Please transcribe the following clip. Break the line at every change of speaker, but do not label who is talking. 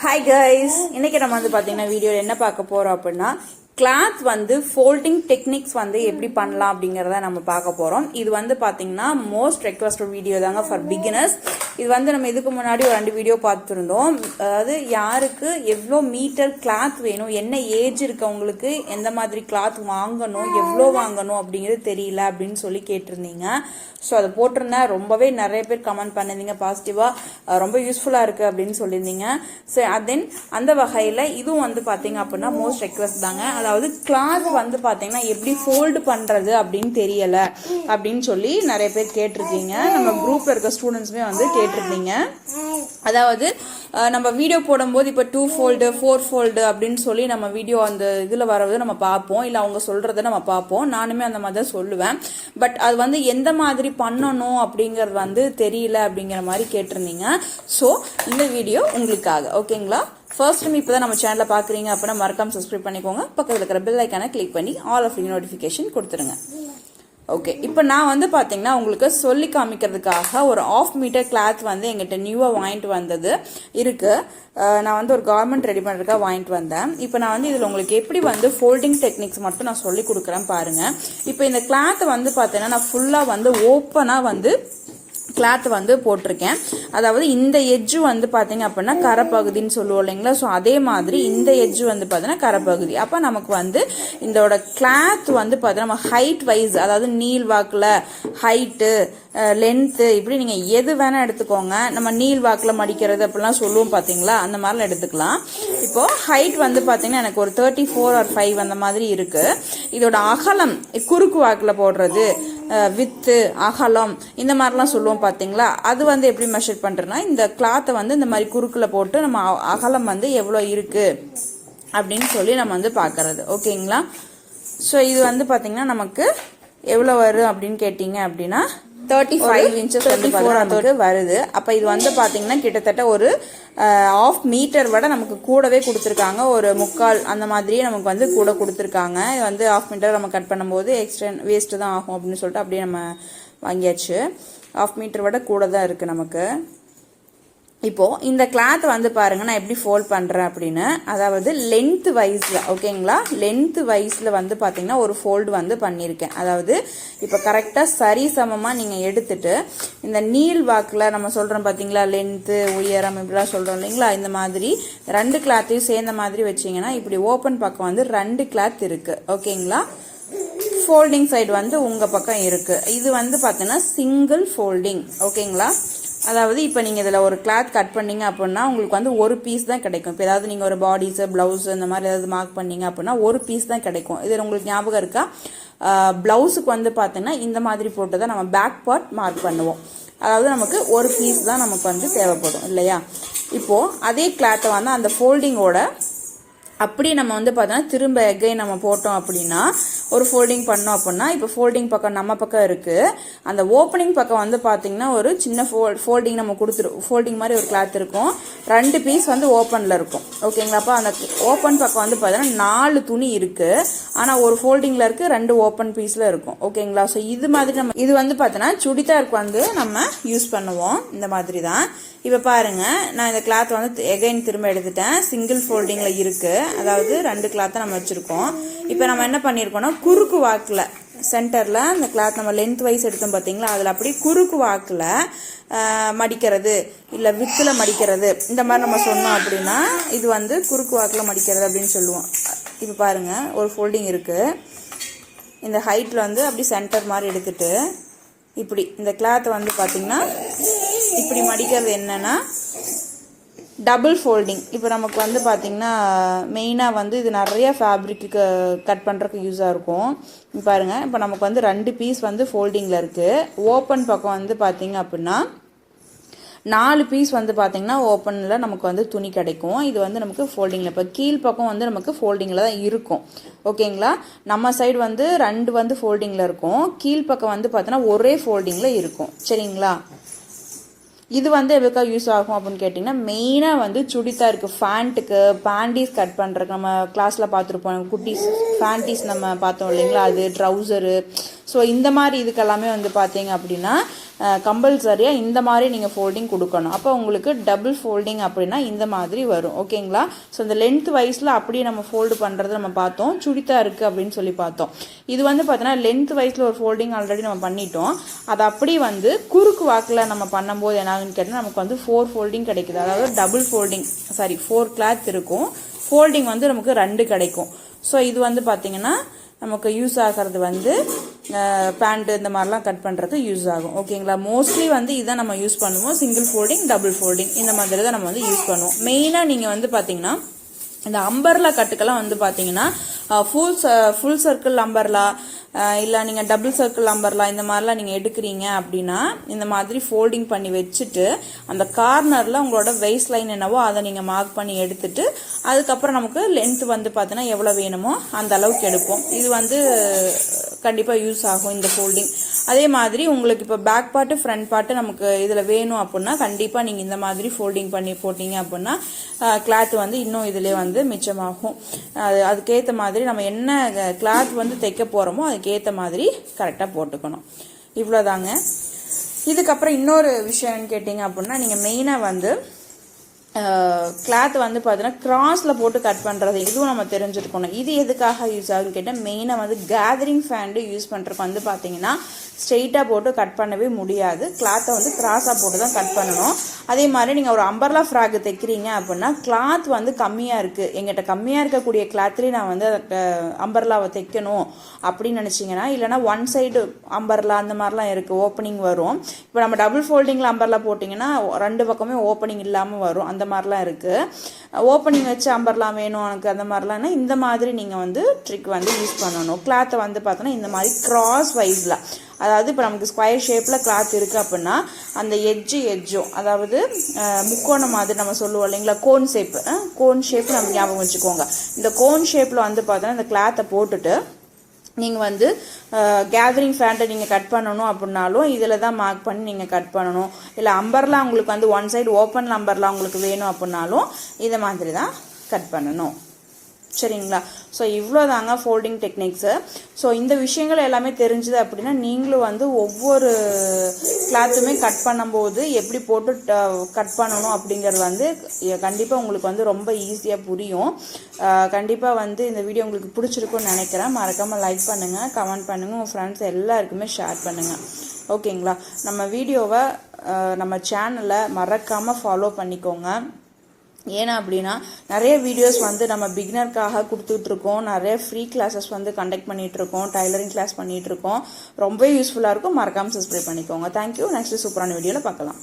Hi guys, இன்னைக்கு நம்ம வந்து பாத்தீங்கன்னா வீடியோல என்ன பார்க்க போறோம் அப்படின்னா கிளாத் வந்து ஃபோல்டிங் டெக்னிக்ஸ் வந்து எப்படி பண்ணலாம் அப்படிங்கறத நம்ம பார்க்க போறோம். இது வந்து பாத்தீங்கன்னா மோஸ்ட் ரெக்வஸ்டட் வீடியோ தாங்க ஃபார் பிகினர்ஸ். இது வந்து நம்ம இதுக்கு முன்னாடி ஒரு 2 வீடியோ பார்த்துருந்தோம். அதாவது யாருக்கு எவ்வளோ மீட்டர் கிளாத் வேணும், என்ன ஏஜ் இருக்கவங்களுக்கு எந்த மாதிரி கிளாத் வாங்கணும், எவ்வளோ வாங்கணும் அப்படிங்கிறது தெரியல அப்படின்னு சொல்லி கேட்டிருந்தீங்க. ஸோ அதை போட்டிருந்தேன். ரொம்பவே நிறைய பேர் கமெண்ட் பண்ணிருந்தீங்க பாசிட்டிவா, ரொம்ப யூஸ்ஃபுல்லா இருக்கு அப்படின்னு சொல்லியிருந்தீங்க. ஸோ தென் அந்த வகையில இதுவும் வந்து பாத்தீங்க அப்படின்னா மோஸ்ட் ரெக்வஸ்ட் தாங்க. அதாவது கிளாத் வந்து பாத்தீங்கன்னா எப்படி ஃபோல்டு பண்றது அப்படின்னு தெரியல அப்படின்னு சொல்லி நிறைய பேர் கேட்டிருக்கீங்க. நம்ம குரூப்ல இருக்க ஸ்டூடெண்ட்ஸுமே வந்து கேட்டிருந்தீங்க. அதாவது நம்ம வீடியோ போடும்போது இப்போ 2 ஃபோல்டு 4 ஃபோல்டு அப்படின்னு சொல்லி நம்ம வீடியோ அந்த இதில் வரது நம்ம பார்ப்போம், இல்லை அவங்க சொல்றதை நம்ம பார்ப்போம். நானுமே அந்த மாதிரி தான் சொல்லுவேன். பட் அது வந்து எந்த மாதிரி பண்ணணும் அப்படிங்கறது வந்து தெரியல அப்படிங்கிற மாதிரி கேட்டிருந்தீங்க. ஸோ இந்த வீடியோ உங்களுக்காக. ஓகேங்களா? ஃபர்ஸ்ட் டைம் இப்போதான் நம்ம சேனலை பார்க்குறீங்க அப்படின்னா மறக்காம சப்ஸ்கிரைப் பண்ணிக்கோங்க. பக்கத்தில் இருக்கிற பெல் ஐக்கானை கிளிக் பண்ணி ஆல் ஆஃப் நோட்டிஃபிகேஷன் கொடுத்துருங்க. ஓகே, இப்போ நான் வந்து பார்த்தீங்கன்னா உங்களுக்கு சொல்லி காமிக்கிறதுக்காக ஒரு 1/2 மீட்டர் கிளாத் வந்து எங்கிட்ட நியூவாக வாங்கிட்டு வந்தது இருக்கு. நான் வந்து ஒரு கார்மெண்ட் ரெடி பண்ணுறதுக்காக வாங்கிட்டு வந்தேன். இப்போ நான் வந்து இதில் உங்களுக்கு எப்படி வந்து ஃபோல்டிங் டெக்னிக்ஸ் மட்டும் நான் சொல்லி கொடுக்குறேன் பாருங்க. இப்போ இந்த கிளாத்தை வந்து பார்த்தீங்கன்னா நான் ஃபுல்லாக வந்து ஓப்பனாக வந்து கிளாத் வந்து போட்டிருக்கேன். அதாவது இந்த எட்ஜு வந்து பாத்தீங்க அப்படின்னா கரைப்பகுதின்னு சொல்லுவோம் இல்லைங்களா? ஸோ அதே மாதிரி இந்த எட்ஜு வந்து பார்த்தீங்கன்னா கரைப்பகுதி. அப்போ நமக்கு வந்து இதோட கிளாத் வந்து பார்த்தீங்கன்னா நம்ம ஹைட் வைஸ், அதாவது நீல் வாக்கில் ஹைட்டு லென்த்து இப்படி நீங்கள் எது வேணால் எடுத்துக்கோங்க. நம்ம நீல் வாக்கில் மடிக்கிறது அப்படிலாம் சொல்லுவோம் பார்த்தீங்களா, அந்த மாதிரிலாம் எடுத்துக்கலாம். இப்போ ஹைட் வந்து பார்த்தீங்கன்னா எனக்கு ஒரு 34 or 5 அந்த மாதிரி இருக்கு. இதோட அகலம் குறுக்கு வாக்கில் போடுறது, வித்து அகலம் இந்த மாதிரிலாம் சொல்லுவோம் பார்த்தீங்களா, அது வந்து எப்படி மெஷர் பண்ணுறேன்னா இந்த கிளாத்தை வந்து இந்த மாதிரி குறுக்கில் போட்டு நம்ம அகலம் வந்து எவ்வளோ இருக்கு அப்படின்னு சொல்லி நம்ம வந்து பார்க்கறது. ஓகேங்களா? ஸோ இது வந்து பார்த்தீங்கன்னா நமக்கு எவ்வளோ வரும் அப்படின்னு கேட்டிங்க அப்படின்னா 35 inches வந்து வருது. அப்ப இது வந்து பாத்தீங்கன்னா கிட்டத்தட்ட ஒரு 1/2 மீட்டர் விட நமக்கு கூடவே கொடுத்துருக்காங்க. ஒரு 3/4 அந்த மாதிரியே நமக்கு வந்து கூட கொடுத்துருக்காங்க. இது வந்து 1/2 மீட்டர் நம்ம கட் பண்ணும்போது எக்ஸ்ட்ரா வேஸ்ட் தான் ஆகும் அப்படின்னு சொல்லிட்டு அப்படியே நம்ம வாங்கியாச்சு. 1/2 மீட்டர் விட கூட தான் இருக்கு நமக்கு. இப்போ இந்த கிளாத் வந்து பாருங்க நான் எப்படி ஃபோல்ட் பண்றேன் அப்படின்னு. அதாவது லென்த் வைஸ்ல, ஓகேங்களா, லென்த் வைஸ்ல வந்து பாத்தீங்கன்னா ஒரு ஃபோல்டு வந்து பண்ணிருக்கேன். அதாவது இப்ப கரெக்டா சரி சமமா நீங்க எடுத்துட்டு இந்த நீல் வாக்குல நம்ம சொல்றோம் பாத்தீங்களா, லென்த் உயரம் இப்படிலாம் சொல்றோம் இல்லைங்களா, இந்த மாதிரி 2 கிளாத்தையும் சேர்ந்த மாதிரி வச்சீங்கன்னா இப்படி ஓப்பன் பக்கம் வந்து 2 கிளாத் இருக்கு. ஓகேங்களா? ஃபோல்டிங் சைடு வந்து உங்க பக்கம் இருக்கு. இது வந்து பாத்தீங்கன்னா சிங்கிள் ஃபோல்டிங். ஓகேங்களா? அதாவது இப்போ நீங்கள் இதில் ஒரு கிளாத் கட் பண்ணீங்க அப்படின்னா உங்களுக்கு வந்து ஒரு பீஸ் தான் கிடைக்கும். இப்போ ஏதாவது நீங்கள் ஒரு பாடிஸு பிளவுஸ் இந்த மாதிரி ஏதாவது மார்க் பண்ணீங்க அப்படின்னா ஒரு பீஸ் தான் கிடைக்கும். இதில் உங்களுக்கு ஞாபகம் இருக்கா, பிளவுஸுக்கு வந்து பார்த்தீங்கன்னா இந்த மாதிரி போட்டு தான் நம்ம பேக் பார்ட் மார்க் பண்ணுவோம். அதாவது நமக்கு ஒரு பீஸ் தான் நமக்கு வந்து தேவைப்படும் இல்லையா? இப்போது அதே கிளாத்தை வந்து அந்த ஃபோல்டிங்கோட அப்படி நம்ம வந்து பார்த்தோன்னா திரும்ப எகைன் நம்ம போட்டோம் அப்படின்னா ஒரு ஃபோல்டிங் பண்ணோம் அப்படின்னா இப்போ ஃபோல்டிங் பக்கம் நம்ம பக்கம் இருக்கு. அந்த ஓப்பனிங் பக்கம் வந்து பார்த்தீங்கன்னா ஒரு சின்ன ஃபோல்டிங் நம்ம கொடுத்துருவோம். ஃபோல்டிங் மாதிரி ஒரு கிளாத் இருக்கும், 2 பீஸ் வந்து ஓப்பனில் இருக்கும். ஓகேங்களா? அப்போ அந்த ஓப்பன் பக்கம் வந்து பார்த்தீங்கன்னா 4 துணி இருக்கு. ஆனால் ஒரு ஃபோல்டிங்கில் இருக்கு, 2 ஓப்பன் பீஸில் இருக்கும். ஓகேங்களா? ஸோ இது மாதிரி நம்ம இது வந்து பார்த்தோன்னா சுடிதாருக்கு வந்து நம்ம யூஸ் பண்ணுவோம். இந்த மாதிரி தான். இப்போ பாருங்க, நான் இந்த கிளாத் வந்து எகைன் திரும்ப எடுத்துட்டேன். சிங்கிள் ஃபோல்டிங்கில் இருக்கு. அதாவது 2 கிளாத்தை நம்ம வச்சிருக்கோம். இப்போ நம்ம என்ன பண்ணியிருக்கோம்னா குறுக்கு வாக்கில் சென்டரில் அந்த கிளாத் நம்ம லென்த் வைஸ் எடுத்தோம் பார்த்தீங்களா, அதில் அப்படி குறுக்கு வாக்கில் மடிக்கிறது இல்லை வித்தில் மடிக்கிறது இந்த மாதிரி நம்ம சொன்னோம் அப்படின்னா இது வந்து குறுக்கு வாக்கில் மடிக்கிறது அப்படின்னு சொல்லுவோம். இப்போ பாருங்க ஒரு ஃபோல்டிங் இருக்கு. இந்த ஹைட்டில் வந்து அப்படி சென்டர் மாதிரி எடுத்துட்டு இப்படி இந்த கிளாத்தை வந்து பார்த்தீங்கன்னா இப்படி மடிக்கிறது என்னன்னா டபுள் ஃபோல்டிங். இப்போ நமக்கு வந்து பார்த்தீங்கன்னா மெயினாக வந்து இது நிறைய ஃபேப்ரிக்கு கட் பண்ணுறதுக்கு யூஸாக இருக்கும். பாருங்க, இப்போ நமக்கு வந்து 2 பீஸ் வந்து ஃபோல்டிங்கில் இருக்குது. ஓப்பன் பக்கம் வந்து பார்த்தீங்க அப்படின்னா 4 பீஸ் வந்து பார்த்தீங்கன்னா ஓப்பனில் நமக்கு வந்து துணி கிடைக்கும். இது வந்து நமக்கு ஃபோல்டிங்கில். இப்போ கீழ் பக்கம் வந்து நமக்கு ஃபோல்டிங்கில் தான் இருக்கும். ஓகேங்களா? நம்ம சைடு வந்து 2 வந்து ஃபோல்டிங்கில் இருக்கும், கீழ் பக்கம் வந்து பார்த்தோன்னா ஒரே ஃபோல்டிங்கில் இருக்கும். சரிங்களா? இது வந்து எதுக்காக யூஸ் ஆகும் அப்படின்னு கேட்டிங்கன்னா மெயினாக வந்து சுடிதாருக்கு, ஃபேண்ட்டுக்கு, பேண்டீஸ் கட் பண்ணுறதுக்கு நம்ம கிளாஸில் பார்த்துருப்போம். குட்டீஸ் ஃபேண்டீஸ் நம்ம பார்த்தோம் இல்லைங்களா, அது ட்ரௌசரு. ஸோ இந்த மாதிரி இதுக்கெல்லாமே வந்து பார்த்தீங்க அப்படின்னா கம்பல்சரியாக இந்த மாதிரி நீங்கள் ஃபோல்டிங் கொடுக்கணும். அப்போ உங்களுக்கு டபுள் ஃபோல்டிங் அப்படின்னா இந்த மாதிரி வரும். ஓகேங்களா? ஸோ இந்த லென்த் வைஸில் அப்படியே நம்ம ஃபோல்டு பண்ணுறது நம்ம பார்த்தோம். சுடிதாருக்கு அப்படின்னு சொல்லி பார்த்தோம். இது வந்து பார்த்தீங்கன்னா லென்த் வைஸில் ஒரு ஃபோல்டிங் ஆல்ரெடி நம்ம பண்ணிட்டோம். அது அப்படி வந்து குறுக்கு வாக்கில் நம்ம பண்ணும்போது என்னாகுன்னு கேட்டால் நமக்கு வந்து 4 ஃபோல்டிங் கிடைக்குது. அதாவது டபுள் ஃபோல்டிங் 4 கிளாத் இருக்கும். ஃபோல்டிங் வந்து நமக்கு 2 கிடைக்கும். ஸோ இது வந்து பார்த்தீங்கன்னா நமக்கு யூஸ் ஆகிறது வந்து பேண்ட்டு இந்த மாதிரிலாம் கட் பண்ணுறது யூஸ் ஆகும். ஓகேங்களா? மோஸ்ட்லி வந்து இதை நம்ம யூஸ் பண்ணுவோம். சிங்கிள் ஃபோல்டிங், டபுள் ஃபோல்டிங் இந்த மாதிரி தான் நம்ம வந்து யூஸ் பண்ணுவோம். மெயினாக நீங்கள் வந்து பார்த்தீங்கன்னா இந்த அம்பர்லா கட்டுக்கெல்லாம் வந்து பார்த்தீங்கன்னா ஃபுல் சர்க்கிள் அம்பர்லா இல்லை நீங்கள் டபுள் சர்க்கிள் அம்பர்லா இந்த மாதிரிலாம் நீங்கள் எடுக்கிறீங்க அப்படின்னா இந்த மாதிரி ஃபோல்டிங் பண்ணி வச்சுட்டு அந்த கார்னரில் உங்களோட வெய்ஸ்ட் லைன் என்னவோ அதை நீங்கள் மார்க் பண்ணி எடுத்துட்டு அதுக்கப்புறம் நமக்கு லென்த் வந்து பார்த்தீங்கன்னா எவ்வளோ வேணுமோ அந்த அளவுக்கு எடுப்போம். இது வந்து கண்டிப்பாக யூஸ் ஆகும் இந்த ஃபோல்டிங். அதே மாதிரி உங்களுக்கு இப்போ பேக் பார்ட்டு ஃப்ரண்ட் பார்ட்டு நமக்கு இதில் வேணும் அப்படின்னா கண்டிப்பாக நீங்கள் இந்த மாதிரி ஃபோல்டிங் பண்ணி போட்டிங்க அப்படின்னா கிளாத் வந்து இன்னும் இதிலே வந்து மிச்சமாகும். அதுக்கேற்ற மாதிரி நம்ம என்ன கிளாத் வந்து தைக்க போகிறோமோ அதுக்கேற்ற மாதிரி கரெக்டாக போட்டுக்கணும். இவ்வளோதாங்க. இதுக்கப்புறம் இன்னொரு விஷயம்னு கேட்டிங்க அப்படின்னா நீங்கள் மெயினாக வந்து கிளாத் வந்து பார்த்தீங்கன்னா கிராஸில் போட்டு கட் பண்ணுறது இதுவும் நம்ம தெரிஞ்சுருக்கணும். இது எதுக்காக யூஸ் ஆகுன்னு கேட்டால் மெயினாக வந்து கேதரிங் ஃபேண்டு யூஸ் பண்ணுறதுக்கு வந்து பார்த்தீங்கன்னா ஸ்ட்ரெயிட்டாக போட்டு கட் பண்ணவே முடியாது. கிளாத்தை வந்து கிராஸாக போட்டு தான் கட் பண்ணணும். அதே மாதிரி நீங்கள் ஒரு அம்பர்லா ஃப்ராக் தைக்கிறீங்க அப்படின்னா கிளாத் வந்து கம்மியாக இருக்குது, எங்கிட்ட கம்மியாக இருக்கக்கூடிய கிளாத்லேயே நான் வந்து அம்பர்லாவை தைக்கணும் அப்படின்னு நினச்சிங்கன்னா, இல்லைனா ஒன் சைடு அம்பர்லா அந்த மாதிரிலாம் இருக்குது, ஓப்பனிங் வரும். இப்போ நம்ம டபுள் ஃபோல்டிங்கில் அம்பர்லா போட்டிங்கன்னா 2 பக்கமே ஓப்பனிங் இல்லாமல் வரும். அந்த மாதிரிலாம் இருக்குது. ஓப்பனிங் வச்சு அம்பர்லா வேணும் எனக்கு அந்த மாதிரிலாம்னா இந்த மாதிரி நீங்கள் வந்து ட்ரிக் வந்து யூஸ் பண்ணணும். கிளாத்தை வந்து பார்த்தோன்னா இந்த மாதிரி கிராஸ் வைஸில், அதாவது இப்போ நமக்கு ஸ்கொயர் ஷேப்பில் கிளாத் இருக்குது அப்படின்னா அந்த எட்ஜும் அதாவது முக்கோணம் மாதிரி நம்ம சொல்லுவோம் இல்லைங்களா, கோன் ஷேப் நம்ம ஞாபகம் வச்சுக்கோங்க. இந்த கோன் ஷேப்பில் வந்து பார்த்தோன்னா இந்த கிளாத்தை போட்டுட்டு நீங்கள் வந்து கேதரிங் ஃபேண்ட்டை நீங்கள் கட் பண்ணணும் அப்படின்னாலும் இதில் தான் மார்க் பண்ணி நீங்கள் கட் பண்ணணும். இல்லை அம்பர்லாம் உங்களுக்கு வந்து ஒன் சைடு ஓப்பன் அம்பர்லாம் உங்களுக்கு வேணும் அப்படின்னாலும் இதை மாதிரி தான் கட் பண்ணணும். சரிங்களா? ஸோ இவ்வளோ தாங்க ஃபோல்டிங் டெக்னிக்ஸு. ஸோ இந்த விஷயங்கள் எல்லாமே தெரிஞ்சுது அப்படின்னா நீங்களும் வந்து ஒவ்வொரு கிளாத்துமே கட் பண்ணும்போது எப்படி போட்டு கட் பண்ணணும் அப்படிங்கிறது வந்து கண்டிப்பாக உங்களுக்கு வந்து ரொம்ப ஈஸியாக புரியும். கண்டிப்பாக வந்து இந்த வீடியோ உங்களுக்கு பிடிச்சிருக்குன்னு நினைக்கிறேன். மறக்காமல் லைக் பண்ணுங்கள், கமெண்ட் பண்ணுங்கள், உங்கள் ஃப்ரெண்ட்ஸ் எல்லாருக்குமே ஷேர் பண்ணுங்கள். ஓகேங்களா? நம்ம வீடியோவை நம்ம சேனலை மறக்காமல் ஃபாலோ பண்ணிக்கோங்க. ஏன்னா அப்படின்னா நிறைய வீடியோஸ் வந்து நம்ம பிகினருக்காக கொடுத்துட்ருக்கோம், நிறைய ஃப்ரீ கிளாஸஸ் வந்து கண்டக்ட் பண்ணிகிட்ருக்கோம், டைலரிங் கிளாஸ் பண்ணிகிட்ருக்கோம். ரொம்ப யூஸ்ஃபுல்லாக இருக்கும். மறக்காமல் சப்ஸ்கிரைப் பண்ணிக்கோங்க. தேங்க்யூ. நெக்ஸ்ட் சூப்பரான வீடியோவில் பார்க்கலாம்.